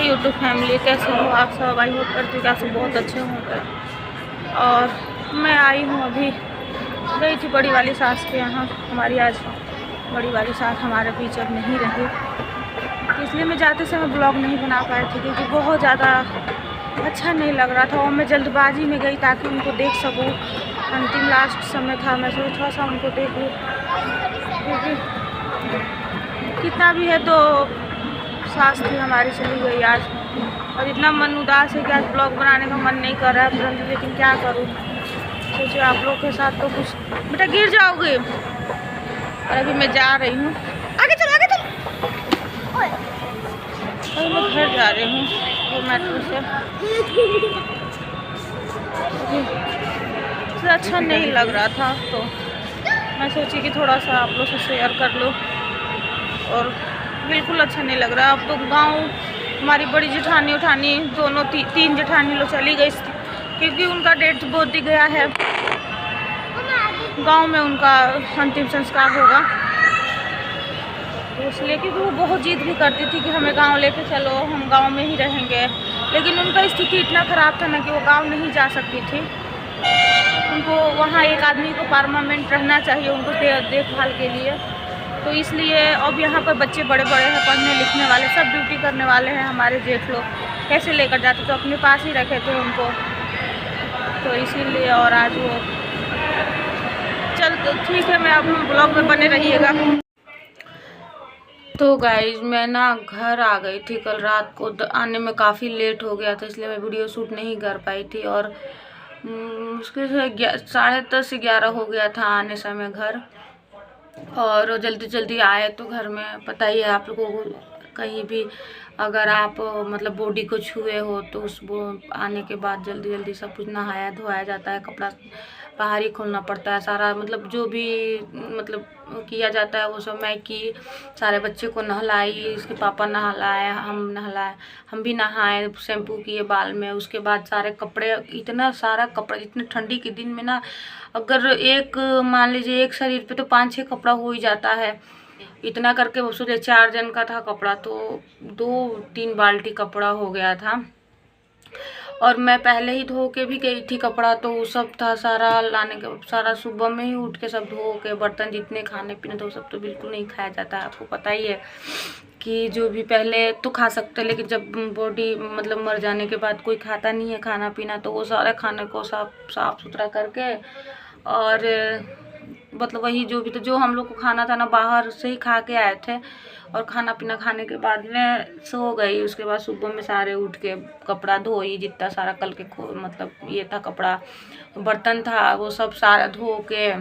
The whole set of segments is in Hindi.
हाय यूट्यूब फैमिली, कैसे हो आप सब। आई होप करती हूँ आप बहुत अच्छे होंगे। और मैं आई हूँ, अभी गई थी बड़ी वाली सास के यहाँ। हमारी आज बड़ी वाली सास हमारे बीच अब नहीं रही, इसलिए मैं जाते समय ब्लॉग नहीं बना पाई थी, क्योंकि बहुत ज़्यादा अच्छा नहीं लग रहा था और मैं जल्दबाजी में गई ताकि उनको देख सकूँ। अंतिम लास्ट समय था, मैं सोचा थोड़ा सा उनको देखूँ, क्योंकि कितना भी है तो सास थी हमारी चली गई आज। और इतना मन उदास है कि आज ब्लॉग बनाने का मन नहीं कर रहा है परंतु लेकिन क्या करूँ, सोचिए आप लोग के साथ तो कुछ। बेटा गिर जाओगे। और अभी मैं जा रही हूँ, आगे चलो आगे चलो। अभी मैं घर जा रही हूँ वो मेट्रो से। अच्छा नहीं लग रहा था तो मैं सोची कि थोड़ा सा आप लोग से शेयर कर लो। और बिल्कुल अच्छा नहीं लग रहा। अब तो गांव हमारी बड़ी जेठानी उठानी दोनों तीन जेठानी लोग चली गई, क्योंकि उनका डेट बहुत ही गया है। गांव में उनका अंतिम संस्कार होगा, तो इसलिए क्योंकि वो बहुत जिद भी करती थी कि हमें गांव लेके चलो, हम गांव में ही रहेंगे। लेकिन उनका स्थिति इतना ख़राब था ना कि वो गांव नहीं जा सकती थी। उनको वहाँ एक आदमी को परमानेंट रहना चाहिए उनको देखभाल के लिए। तो इसलिए अब यहाँ पर बच्चे बड़े बड़े हैं, पढ़ने लिखने वाले, सब ड्यूटी करने वाले हैं। हमारे जेठ लोग कैसे लेकर जाते, तो अपने पास ही रखे थे उनको, तो इसीलिए। और आज वो चल ठीक है, मैं अब ब्लॉग में बने रहिएगा। तो गाइज मैं ना घर आ गई थी कल रात को, आने में काफ़ी लेट हो गया था, इसलिए मैं वीडियो शूट नहीं कर पाई थी। और मुश्किल से 10:30 11 हो गया था आने समय घर। और जल्दी जल्दी आए तो घर में पता ही है आप लोगों को, कहीं भी अगर आप मतलब बॉडी को छुए हो तो उस वो आने के बाद जल्दी जल्दी सब कुछ नहाया धोया जाता है, कपड़ा बाहर ही खोलना पड़ता है सारा, मतलब जो भी मतलब किया जाता है वो सब मैं की। सारे बच्चे को नहलाई, इसके पापा नहलाए, हम नहलाए, हम भी नहाए, शैम्पू किए बाल में। उसके बाद सारे कपड़े, इतना सारा कपड़ा, इतने ठंडी के दिन में ना अगर एक मान लीजिए एक शरीर पे तो 5-6 कपड़ा हो ही जाता है। इतना करके वो सोचे 4 जन का था कपड़ा, तो 2-3 बाल्टी कपड़ा हो गया था। और मैं पहले ही धो के भी गई थी कपड़ा, तो वो सब था सारा लाने के, सारा सुबह में ही उठ के सब धो के, बर्तन जितने खाने पीने तो सब तो बिल्कुल नहीं खाया जाता है। आपको पता ही है कि जो भी पहले तो खा सकते, लेकिन जब बॉडी मतलब मर जाने के बाद कोई खाता नहीं है खाना पीना, तो वो सारे खाने को साफ सुथरा करके और मतलब वही जो भी तो जो हम लोग को खाना था ना बाहर से ही खा के आए थे। और खाना पीना खाने के बाद में सो गई। उसके बाद सुबह में सारे उठ के कपड़ा धोई, जितना सारा कल के मतलब ये था कपड़ा बर्तन था वो सब सारा धो के।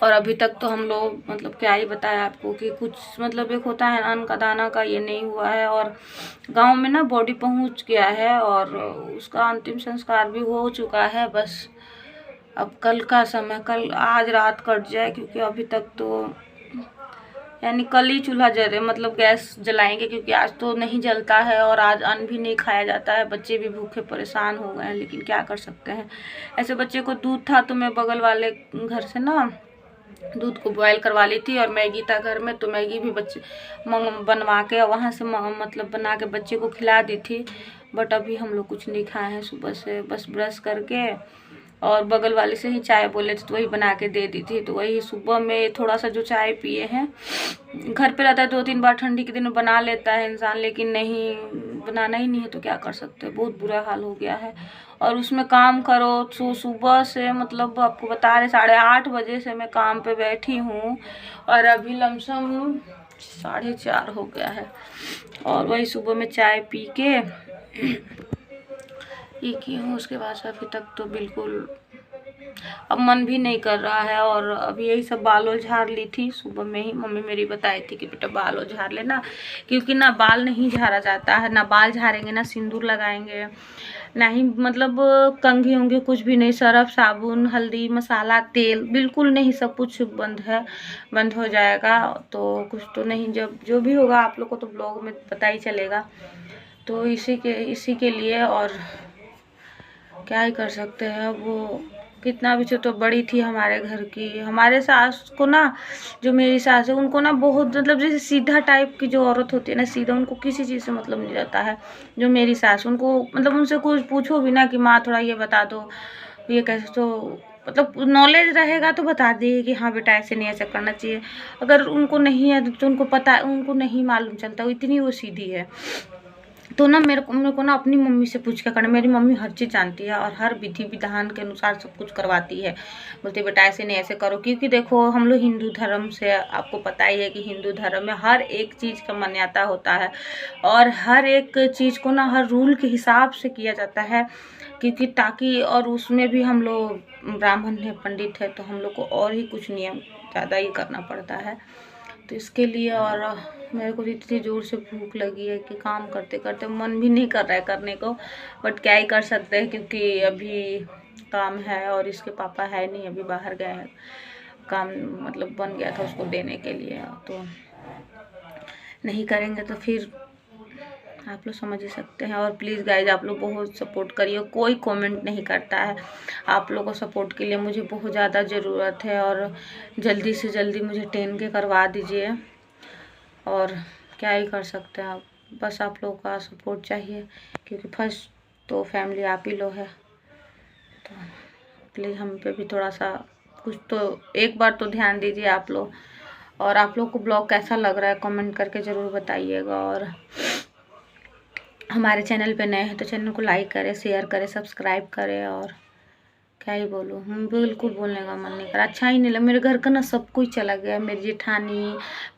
और अभी तक तो हम लोग मतलब क्या ही बताया आपको कि कुछ मतलब एक होता है अन्न का दाना का, ये नहीं हुआ है। और गांव में ना बॉडी पहुंच गया है और उसका अंतिम संस्कार भी हो चुका है। बस अब कल का समय, कल आज रात कट जाए, क्योंकि अभी तक तो यानी कल ही चूल्हा जले मतलब गैस जलाएंगे, क्योंकि आज तो नहीं जलता है और आज अन्न भी नहीं खाया जाता है। बच्चे भी भूखे परेशान हो गए हैं, लेकिन क्या कर सकते हैं। ऐसे बच्चे को दूध था तो मैं बगल वाले घर से ना दूध को बॉयल करवा ली थी, और मैगी था घर में तो मैगी भी बच्चे बनवा के वहाँ से मतलब बना के बच्चे को खिला दी थी। बट अभी हम लोग कुछ नहीं खाए हैं सुबह से, बस ब्रश करके और बगल वाले से ही चाय बोले थे तो वही बना के दे दी थी। तो वही सुबह में थोड़ा सा जो चाय पिए हैं, घर पे रहता है 2-3 बार ठंडी के दिन में बना लेता है इंसान, लेकिन नहीं बनाना ही नहीं है तो क्या कर सकते हैं। बहुत बुरा हाल हो गया है। और उसमें काम करो तो सुबह से मतलब आपको बता रहे 8:30 बजे से मैं काम पे बैठी हूँ और अभी लमसम 4:30 हो गया है। और वही सुबह में चाय पी के ये की हूँ। उसके बाद से अभी तक तो बिल्कुल अब मन भी नहीं कर रहा है। और अभी यही सब बाल झाड़ ली थी सुबह में ही, मम्मी मेरी बताई थी कि बेटा बाल झाड़ लेना, क्योंकि ना बाल नहीं झाड़ा जाता है, ना बाल झाड़ेंगे ना सिंदूर लगाएंगे, ना ही मतलब कंघी होंगे, कुछ भी नहीं। सर्फ साबुन हल्दी मसाला तेल बिल्कुल नहीं, सब कुछ बंद है, बंद हो जाएगा। तो कुछ तो नहीं, जब जो भी होगा आप लोग को तो ब्लॉग में पता ही चलेगा। तो इसी के लिए और क्या ही कर सकते हैं। वो कितना भी तो बड़ी थी हमारे घर की। हमारे सास को ना, जो मेरी सास है, उनको ना बहुत मतलब जैसे सीधा टाइप की जो औरत होती है ना, सीधा, उनको किसी चीज़ से मतलब नहीं रहता है। जो मेरी सास, उनको मतलब उनसे कुछ पूछो भी ना कि माँ थोड़ा ये बता दो, ये कैसे, तो मतलब नॉलेज रहेगा तो बता देगी कि हाँ बेटा ऐसे नहीं, ऐसा करना चाहिए। अगर उनको नहीं है तो उनको पता, उनको नहीं मालूम चलता, इतनी वो सीधी है। तो ना मेरे को ना अपनी मम्मी से पूछ के करना। मेरी मम्मी हर चीज़ जानती है और हर विधि विधान के अनुसार सब कुछ करवाती है। बोलती बेटा ऐसे नहीं, ऐसे करो, क्योंकि देखो हम लोग हिंदू धर्म से, आपको पता ही है कि हिंदू धर्म में हर एक चीज़ का मान्यता होता है और हर एक चीज़ को ना हर रूल के हिसाब से किया जाता है, क्योंकि ताकि, और उसमें भी हम लोग ब्राह्मण है, पंडित है, तो हम लोग को और ही कुछ नियम ज़्यादा ही करना पड़ता है। तो इसके लिए, और मेरे को इतनी ज़ोर से भूख लगी है कि काम करते करते मन भी नहीं कर रहा है करने को, बट क्या ही कर सकते हैं, क्योंकि अभी काम है और इसके पापा है नहीं, अभी बाहर गए हैं। काम मतलब बन गया था उसको देने के लिए, तो नहीं करेंगे तो फिर आप लोग समझ ही सकते हैं। और प्लीज़ गाइज, आप लोग बहुत सपोर्ट करिए, कोई कमेंट नहीं करता है। आप लोगों को सपोर्ट के लिए मुझे बहुत ज़्यादा ज़रूरत है, और जल्दी से जल्दी मुझे 10 के करवा दीजिए। और क्या ही कर सकते हैं आप, बस आप लोगों का सपोर्ट चाहिए, क्योंकि फर्स्ट तो फैमिली आप ही लोग है। तो प्लीज़ हम पे भी थोड़ा सा कुछ तो एक बार तो ध्यान दीजिए आप लोग। और आप लोग को ब्लॉग कैसा लग रहा है कमेंट करके ज़रूर बताइएगा। और हमारे चैनल पे नए हैं तो चैनल को लाइक करें, शेयर करें, सब्सक्राइब करें। और क्या ही बोलूँ, बिल्कुल बोलने का मन नहीं करा, अच्छा ही नहीं लगा। मेरे घर का ना सब कुछ चला गया, मेरी जेठानी,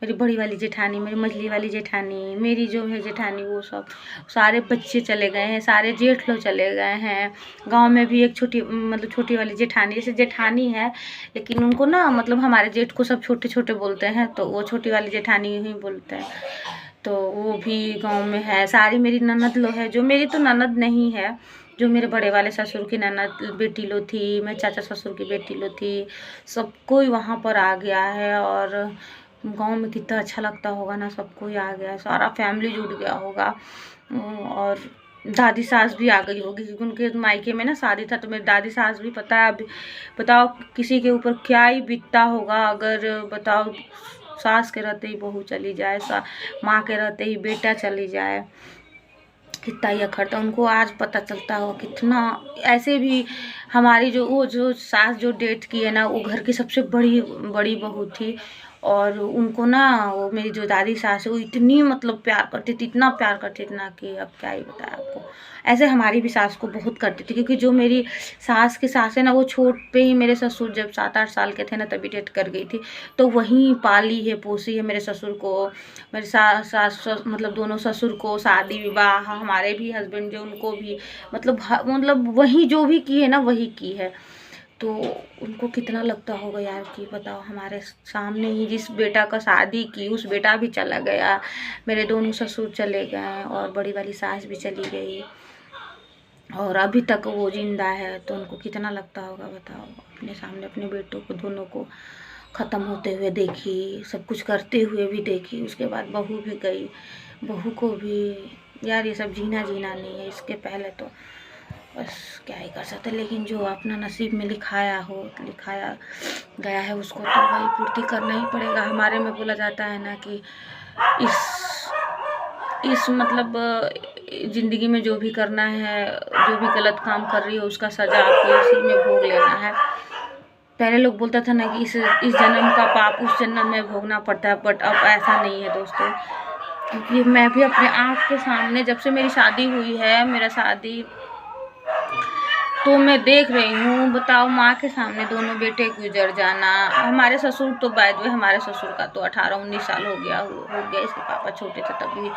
मेरी बड़ी वाली जेठानी, मेरी मझली वाली जेठानी, मेरी जो है जेठानी, वो सब सारे बच्चे चले गए हैं, सारे जेठ लोग चले गए हैं। गांव में भी एक छोटी मतलब छोटी वाली जेठानी, जैसे जेठानी है लेकिन उनको ना मतलब हमारे जेठ को सब छोटे छोटे बोलते हैं, तो वो छोटी वाली जेठानी ही बोलते हैं। तो वो भी गांव में है। सारी मेरी ननद लोग है, जो मेरी तो ननद नहीं है, जो मेरे बड़े वाले ससुर की ननद बेटी लो थी, मेरे चाचा ससुर की बेटी लो थी, सब कोई वहाँ पर आ गया है। और गांव में कितना अच्छा लगता होगा ना, सब कोई आ गया है, सारा फैमिली जुट गया होगा। और दादी सास भी आ गई होगी, क्योंकि उनके मायके में ना शादी था, तो मेरी दादी सास भी, पता है अभी, बताओ किसी के ऊपर क्या ही बीतता होगा। अगर बताओ सास के रहते ही बहू चली जाए, माँ के रहते ही बेटा चली जाए, कितना ही अखरता। उनको आज पता चलता हो कितना। ऐसे भी हमारी जो सास जो डेथ की है ना, वो घर की सबसे बड़ी बहू थी। और उनको ना, वो मेरी जो दादी सास है, वो इतनी मतलब प्यार करती थी, इतना प्यार करती थी ना कि अब क्या ही बताया आपको। ऐसे हमारी भी सास को बहुत करती थी, क्योंकि जो मेरी सास की सास है ना, वो छोट पे ही मेरे ससुर जब 7-8 साल के थे ना, तभी डेथ कर गई थी। तो वहीं पाली है, पोसी है मेरे ससुर को, मेरे सास मतलब दोनों ससुर को, शादी विवाह, हमारे भी हस्बैंड जो, उनको भी मतलब वही जो भी की है ना, वही की है। तो उनको कितना लगता होगा यार कि बताओ, हमारे सामने ही जिस बेटा का शादी की, उस बेटा भी चला गया, मेरे दोनों ससुर चले गए, और बड़ी वाली सास भी चली गई, और अभी तक वो जिंदा है। तो उनको कितना लगता होगा बताओ, अपने सामने अपने बेटों को दोनों को ख़त्म होते हुए देखी, सब कुछ करते हुए भी देखी। उसके बाद बहू भी गई, बहू को भी, यार ये सब जीना नहीं है। इसके पहले तो बस क्या ही कर सकते, लेकिन जो अपना नसीब में लिखाया गया है, उसको तो भाई पूर्ति करना ही पड़ेगा। हमारे में बोला जाता है ना कि इस मतलब ज़िंदगी में जो भी करना है, जो भी गलत काम कर रही हो, उसका सज़ा आपको इसी में भोग लेना है। पहले लोग बोलता था ना कि इस जन्म का पाप उस जन्म में भोगना पड़ता है, बट अब ऐसा नहीं है दोस्तों। क्योंकि मैं भी अपने आँख के सामने, जब से मेरी शादी हुई है, मेरा शादी तो मैं देख रही हूँ, बताओ, माँ के सामने दोनों बेटे गुजर जाना। हमारे ससुर तो बाय द वे, हमारे ससुर का तो 18-19 साल हो गया। इसके पापा छोटे थे तभी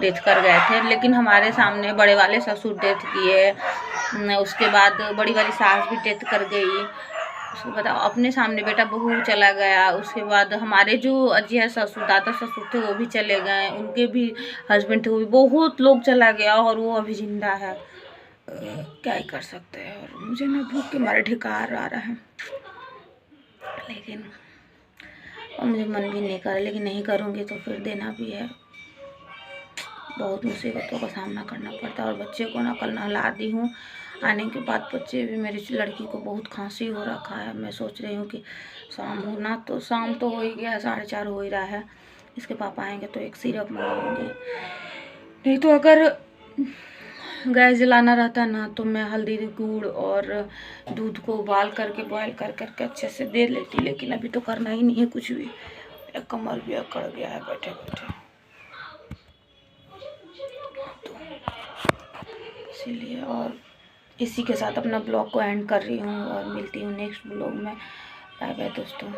डेथ कर गए थे, लेकिन हमारे सामने बड़े वाले ससुर डेथ किए, उसके बाद बड़ी वाली सास भी डेथ कर गई। उसको बताओ, अपने सामने बेटा बहू चला गया। उसके बाद हमारे जो अजिया ससुर, दादा ससुर थे, वो भी चले गए, उनके भी हस्बैंड थे, वो भी, बहुत लोग चला गया, और वो अभी जिंदा है। क्या ही कर सकते हैं। और मुझे ना भूख के मारे ढिकार आ रहा है, लेकिन और मुझे मन भी नहीं कर रहा, लेकिन नहीं करूँगी तो फिर देना भी है। बहुत मुसीबतों का सामना करना पड़ता है। और बच्चे को ना कल नहला दी हूँ, आने के बाद बच्चे भी, मेरी लड़की को बहुत खांसी हो रखा है। मैं सोच रही हूँ कि शाम होना, तो शाम तो हो ही गया है, 4:30 हो ही रहा है। इसके पापा आएंगे तो एक सिरप मंगाऊंगी, नहीं तो अगर गैस जलाना रहता ना तो मैं हल्दी गुड़ और दूध को उबाल करके बॉयल कर करके अच्छे से दे लेती, लेकिन अभी तो करना ही नहीं है कुछ भी। मेरा कमर भी अकड़ गया है बैठे बैठे, तो इसीलिए। और इसी के साथ अपना ब्लॉग को एंड कर रही हूँ और मिलती हूँ नेक्स्ट ब्लॉग में। बाय बाय दोस्तों।